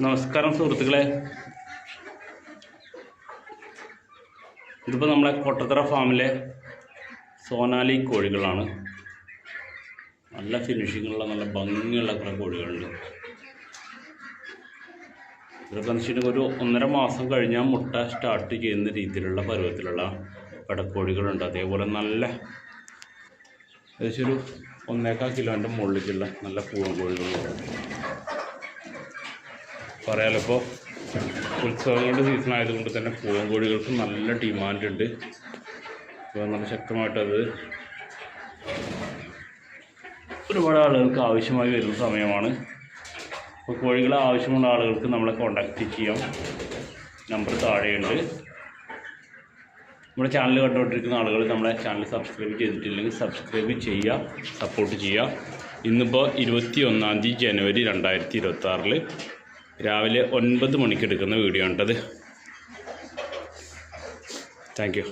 നമസ്കാരം സുഹൃത്തുക്കളെ, ഇതിപ്പോൾ നമ്മളെ കൊട്ടത്തറ ഫാമിലെ സോനാലി കോഴികളാണ്. നല്ല ഫിനിഷിങ്ങുള്ള നല്ല ഭംഗിയുള്ള കുറേ കോഴികളുണ്ട്. ഇതൊക്കെ എന്ന് വെച്ചിട്ടുണ്ടെങ്കിൽ ഒരു 1.5 മാസം കഴിഞ്ഞാൽ മുട്ട സ്റ്റാർട്ട് ചെയ്യുന്ന രീതിയിലുള്ള പരുവത്തിലുള്ള പടക്കോഴികളുണ്ട്. അതേപോലെ നല്ല ഏകദേശം ഒരു 1.25 കിലോൻ്റെ മുകളിലേക്കുള്ള നല്ല പൂവൻ കോഴികളുണ്ട്. പറയാലോ, ഇപ്പോൾ ഉത്സവങ്ങളുടെ സീസൺ ആയതുകൊണ്ട് തന്നെ പൂവൻ കോഴികൾക്ക് നല്ല ഡിമാൻഡ് ഉണ്ട്. ഇപ്പോൾ നല്ല ശക്തമായിട്ടത് ഒരുപാട് ആളുകൾക്ക് ആവശ്യമായി വരുന്ന സമയമാണ്. അപ്പോൾ കോഴികളെ ആവശ്യമുള്ള ആളുകൾക്ക് നമ്മളെ കോൺടാക്റ്റ് ചെയ്യാം. നമ്പർ താഴെയുണ്ട്. നമ്മുടെ ചാനൽ കണ്ടുകൊണ്ടിരിക്കുന്ന ആളുകൾ നമ്മളെ ചാനൽ സബ്സ്ക്രൈബ് ചെയ്തിട്ടില്ലെങ്കിൽ സബ്സ്ക്രൈബ് ചെയ്യുക, സപ്പോർട്ട് ചെയ്യുക. ഇന്നിപ്പോൾ 21 ജനുവരി 2026 രാവിലെ 9 മണിക്ക് എടുക്കുന്ന വീഡിയോ ഉണ്ടത്. Thank U.